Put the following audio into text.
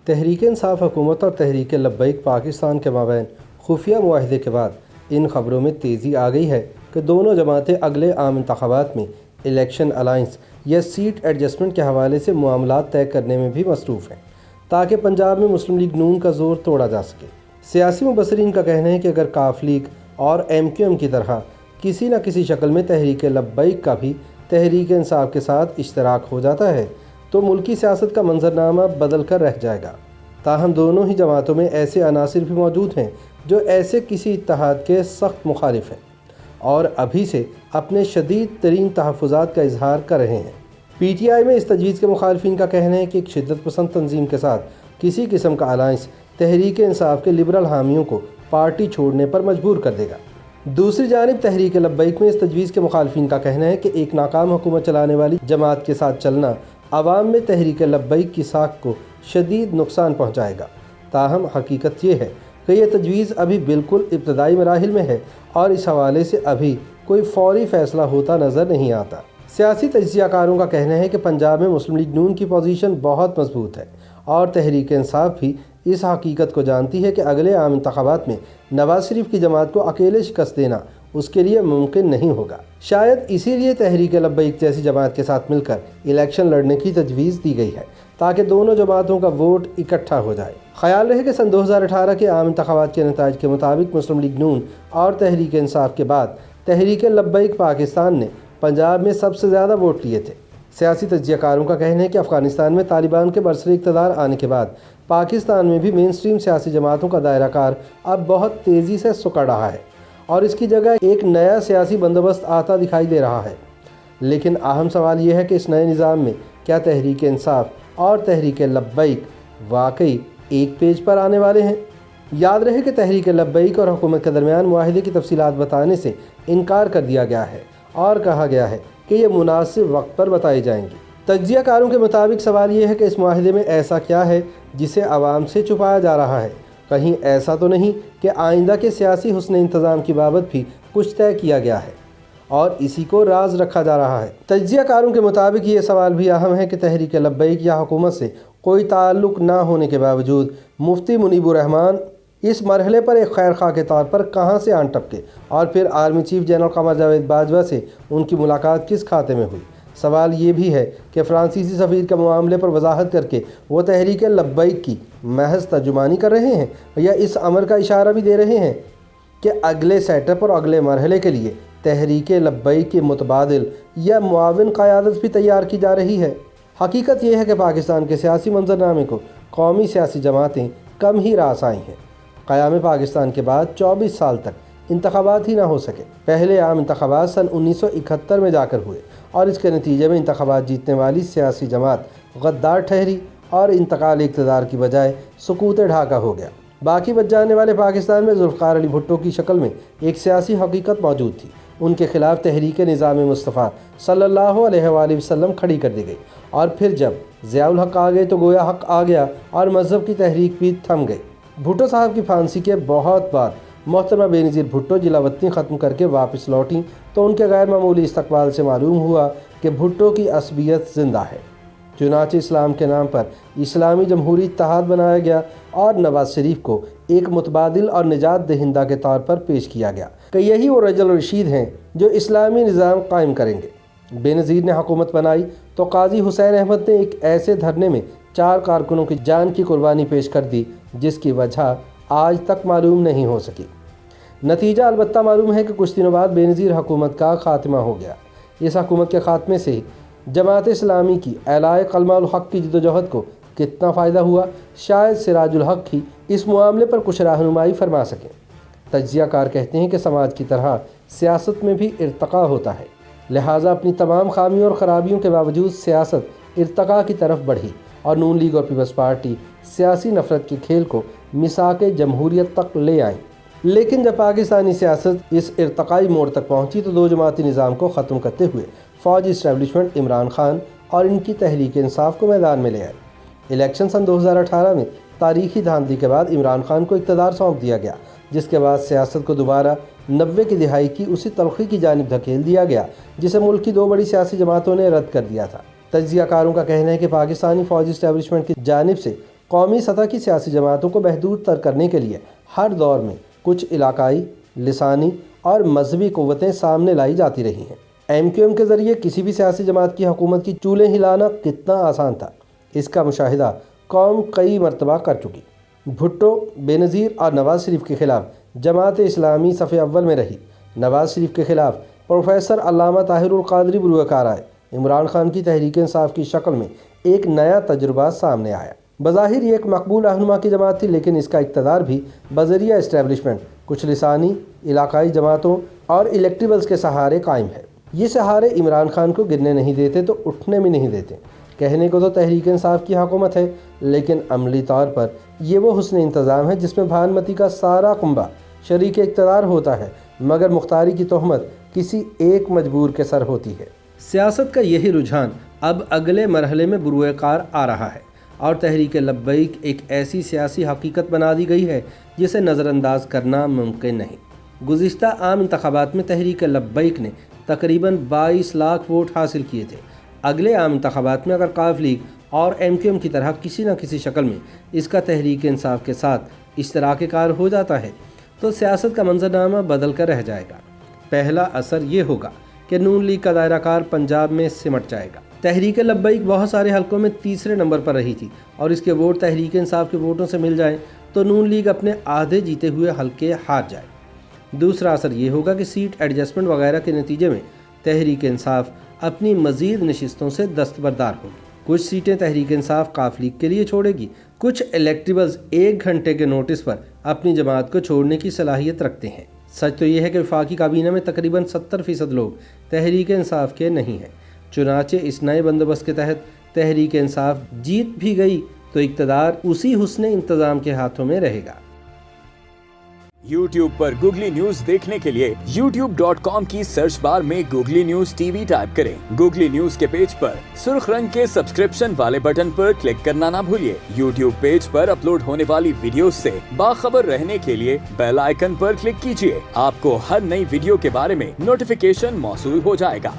تحریک انصاف حکومت اور تحریک لبیک پاکستان کے مابین خفیہ معاہدے کے بعد ان خبروں میں تیزی آ گئی ہے کہ دونوں جماعتیں اگلے عام انتخابات میں الیکشن الائنس یا سیٹ ایڈجسٹمنٹ کے حوالے سے معاملات طے کرنے میں بھی مصروف ہیں تاکہ پنجاب میں مسلم لیگ نون کا زور توڑا جا سکے۔ سیاسی مبصرین کا کہنا ہے کہ اگر کاف لیگ اور MQM کی طرح کسی نہ کسی شکل میں تحریک لبیک کا بھی تحریک انصاف کے ساتھ اشتراک ہو جاتا ہے تو ملکی سیاست کا منظرنامہ بدل کر رہ جائے گا۔ تاہم دونوں ہی جماعتوں میں ایسے عناصر بھی موجود ہیں جو ایسے کسی اتحاد کے سخت مخالف ہیں اور ابھی سے اپنے شدید ترین تحفظات کا اظہار کر رہے ہیں۔ PTI میں اس تجویز کے مخالفین کا کہنا ہے کہ ایک شدت پسند تنظیم کے ساتھ کسی قسم کا الائنس تحریک انصاف کے لبرل حامیوں کو پارٹی چھوڑنے پر مجبور کر دے گا۔ دوسری جانب تحریک لبیک میں اس تجویز کے مخالفین کا کہنا ہے کہ ایک ناکام حکومت چلانے والی جماعت کے ساتھ چلنا عوام میں تحریک لبیک کی ساکھ کو شدید نقصان پہنچائے گا۔ تاہم حقیقت یہ ہے کہ یہ تجویز ابھی بالکل ابتدائی مراحل میں ہے اور اس حوالے سے ابھی کوئی فوری فیصلہ ہوتا نظر نہیں آتا۔ سیاسی تجزیہ کاروں کا کہنا ہے کہ پنجاب میں مسلم لیگ نون کی پوزیشن بہت مضبوط ہے اور تحریک انصاف بھی اس حقیقت کو جانتی ہے کہ اگلے عام انتخابات میں نواز شریف کی جماعت کو اکیلے شکست دینا اس کے لیے ممکن نہیں ہوگا۔ شاید اسی لیے تحریک لبیک جیسی جماعت کے ساتھ مل کر الیکشن لڑنے کی تجویز دی گئی ہے تاکہ دونوں جماعتوں کا ووٹ اکٹھا ہو جائے۔ خیال رہے کہ سن 2018 کے عام انتخابات کے نتائج کے مطابق مسلم لیگ نون اور تحریک انصاف کے بعد تحریک لبیک پاکستان نے پنجاب میں سب سے زیادہ ووٹ لیے تھے۔ سیاسی تجزیہ کاروں کا کہنا ہے کہ افغانستان میں طالبان کے برسر اقتدار آنے کے بعد پاکستان میں بھی مین سٹریم سیاسی جماعتوں کا دائرہ کار اب بہت تیزی سے سکڑ رہا ہے اور اس کی جگہ ایک نیا سیاسی بندوبست آتا دکھائی دے رہا ہے۔ لیکن اہم سوال یہ ہے کہ اس نئے نظام میں کیا تحریک انصاف اور تحریک لبیک واقعی ایک پیج پر آنے والے ہیں؟ یاد رہے کہ تحریک لبیک اور حکومت کے درمیان معاہدے کی تفصیلات بتانے سے انکار کر دیا گیا ہے اور کہا گیا ہے کہ یہ مناسب وقت پر بتائی جائیں گی۔ تجزیہ کاروں کے مطابق سوال یہ ہے کہ اس معاہدے میں ایسا کیا ہے جسے عوام سے چھپایا جا رہا ہے؟ کہیں ایسا تو نہیں کہ آئندہ کے سیاسی حسن انتظام کی بابت بھی کچھ طے کیا گیا ہے اور اسی کو راز رکھا جا رہا ہے؟ تجزیہ کاروں کے مطابق یہ سوال بھی اہم ہے کہ تحریک لبیک یا حکومت سے کوئی تعلق نہ ہونے کے باوجود مفتی منیب الرحمان اس مرحلے پر ایک خیر خواہ کے طور پر کہاں سے آن ٹپکے اور پھر army chief general Qamar Javed Bajwa سے ان کی ملاقات کس کھاتے میں ہوئی؟ سوال یہ بھی ہے کہ فرانسیسی سفیر کے معاملے پر وضاحت کر کے وہ تحریک لبیک کی محض ترجمانی کر رہے ہیں یا اس امر کا اشارہ بھی دے رہے ہیں کہ اگلے سیٹ اپ اور اگلے مرحلے کے لیے تحریک لبیک کی متبادل یا معاون قیادت بھی تیار کی جا رہی ہے؟ حقیقت یہ ہے کہ پاکستان کے سیاسی منظرنامے کو قومی سیاسی جماعتیں کم ہی راس آئی ہیں۔ قیام پاکستان کے بعد 24 سال تک انتخابات ہی نہ ہو سکے۔ پہلے عام انتخابات سن 1971 میں جا کر ہوئے اور اس کے نتیجے میں انتخابات جیتنے والی سیاسی جماعت غدار ٹھہری اور انتقال اقتدار کی بجائے سقوط ڈھاکہ ہو گیا۔ باقی بچ جانے والے پاکستان میں ذوالفقار علی بھٹو کی شکل میں ایک سیاسی حقیقت موجود تھی۔ ان کے خلاف تحریک نظام مصطفیٰ صلی اللہ علیہ وآلہ وسلم کھڑی کر دی گئی اور پھر جب ضیاء الحق آ گئے تو گویا حق آ گیا اور مذہب کی تحریک بھی تھم گئی۔ بھٹو صاحب کی پھانسی کے بہت بعد محترمہ بے نظیر بھٹو جلا وطنی ختم کر کے واپس لوٹیں تو ان کے غیر معمولی استقبال سے معلوم ہوا کہ بھٹو کی عصبیت زندہ ہے۔ چنانچہ اسلام کے نام پر اسلامی جمہوری اتحاد بنایا گیا اور نواز شریف کو ایک متبادل اور نجات دہندہ کے طور پر پیش کیا گیا کہ یہی وہ رجل رشید ہیں جو اسلامی نظام قائم کریں گے۔ بے نظیر نے حکومت بنائی تو قاضی حسین احمد نے ایک ایسے دھرنے میں 4 کارکنوں کی جان کی قربانی پیش کر دی جس کی وجہ آج تک معلوم نہیں ہو سکی۔ نتیجہ البتہ معلوم ہے کہ کچھ دنوں بعد بے نظیر حکومت کا خاتمہ ہو گیا۔ اس حکومت کے خاتمے سے ہی جماعت اسلامی کی اعلاء کلمہ الحق کی جدوجہد کو کتنا فائدہ ہوا، شاید سراج الحق ہی اس معاملے پر کچھ رہنمائی فرما سکیں۔ تجزیہ کار کہتے ہیں کہ سماج کی طرح سیاست میں بھی ارتقاء ہوتا ہے، لہٰذا اپنی تمام خامیوں اور خرابیوں کے باوجود سیاست ارتقاء کی طرف بڑھی اور نون لیگ اور پیپلز پارٹی سیاسی نفرت کے کھیل کو میثاق جمہوریت تک لے آئیں۔ لیکن جب پاکستانی سیاست اس ارتقائی موڑ تک پہنچی تو 2 جماعتی نظام کو ختم کرتے ہوئے فوجی اسٹیبلشمنٹ عمران خان اور ان کی تحریک انصاف کو میدان میں لے آئے۔ الیکشن سن 2018 میں تاریخی دھاندلی کے بعد عمران خان کو اقتدار سونپ دیا گیا، جس کے بعد سیاست کو دوبارہ 90 کی دہائی کی اسی تلخی کی جانب دھکیل دیا گیا جسے ملک کی 2 بڑی سیاسی جماعتوں نے رد کر دیا تھا۔ تجزیہ کاروں کا کہنا ہے کہ پاکستانی فوجی اسٹیبلشمنٹ کی جانب سے قومی سطح کی سیاسی جماعتوں کو محدود تر کرنے کے لیے ہر دور میں کچھ علاقائی، لسانی اور مذہبی قوتیں سامنے لائی جاتی رہی ہیں۔ MQM کے ذریعے کسی بھی سیاسی جماعت کی حکومت کی چولیں ہلانا کتنا آسان تھا، اس کا مشاہدہ قوم کئی مرتبہ کر چکی۔ بھٹو، بے نظیر اور نواز شریف کے خلاف جماعت اسلامی صف اول میں رہی۔ نواز شریف کے خلاف پروفیسر علامہ طاہر القادری بروئے کار آئے۔ عمران خان کی تحریک انصاف کی شکل میں ایک نیا تجربہ سامنے آیا۔ بظاہر یہ ایک مقبول رہنما کی جماعت تھی، لیکن اس کا اقتدار بھی بذریعہ اسٹیبلشمنٹ، کچھ لسانی، علاقائی جماعتوں اور الیکٹیبلز کے سہارے قائم ہے۔ یہ سہارے عمران خان کو گرنے نہیں دیتے تو اٹھنے بھی نہیں دیتے۔ کہنے کو تو تحریک انصاف کی حکومت ہے، لیکن عملی طور پر یہ وہ حسن انتظام ہے جس میں بھانمتی کا سارا کنبہ شریک اقتدار ہوتا ہے، مگر مختاری کی تہمت کسی ایک مجبور کے سر ہوتی ہے۔ سیاست کا یہی رجحان اب اگلے مرحلے میں بروئے کار آ رہا ہے اور تحریک لبیک ایک ایسی سیاسی حقیقت بنا دی گئی ہے جسے نظر انداز کرنا ممکن نہیں۔ گزشتہ عام انتخابات میں تحریک لبیک نے تقریباً 22 لاکھ ووٹ حاصل کیے تھے۔ اگلے عام انتخابات میں اگر قاف لیگ اور MQM کی طرح کسی نہ کسی شکل میں اس کا تحریک انصاف کے ساتھ اشتراک کار ہو جاتا ہے تو سیاست کا منظرنامہ بدل کر رہ جائے گا۔ پہلا اثر یہ ہوگا کہ نون لیگ کا دائرہ کار پنجاب میں سمٹ جائے گا۔ تحریک لبیک بہت سارے حلقوں میں تیسرے نمبر پر رہی تھی اور اس کے ووٹ تحریک انصاف کے ووٹوں سے مل جائیں تو نون لیگ اپنے آدھے جیتے ہوئے حلقے ہار جائے۔ دوسرا اثر یہ ہوگا کہ سیٹ ایڈجسٹمنٹ وغیرہ کے نتیجے میں تحریک انصاف اپنی مزید نشستوں سے دستبردار ہوگی۔ کچھ سیٹیں تحریک انصاف قاف لیگ کے لیے چھوڑے گی، کچھ الیکٹیبلز 1 گھنٹے کے نوٹس پر اپنی جماعت کو چھوڑنے کی صلاحیت رکھتے ہیں۔ سچ تو یہ ہے کہ وفاقی کابینہ میں تقریباً 70% لوگ تحریک انصاف کے نہیں ہیں۔ چنانچہ اس نئے بندوبست کے تحت تحریک انصاف جیت بھی گئی تو اقتدار اسی حسن انتظام کے ہاتھوں میں رہے گا۔ YouTube پر گوگلی نیوز دیکھنے کے لیے youtube.com کی سرچ بار میں گوگلی نیوز TV ٹائپ کریں۔ گوگلی نیوز کے پیج پر سرخ رنگ کے سبسکرپشن والے بٹن پر کلک کرنا نہ بھولیے۔ YouTube پیج پر اپلوڈ ہونے والی ویڈیوز سے باخبر رہنے کے لیے بیل آئیکن پر کلک کیجیے۔ آپ کو ہر نئی ویڈیو کے بارے میں نوٹیفیکیشن موصول ہو جائے گا۔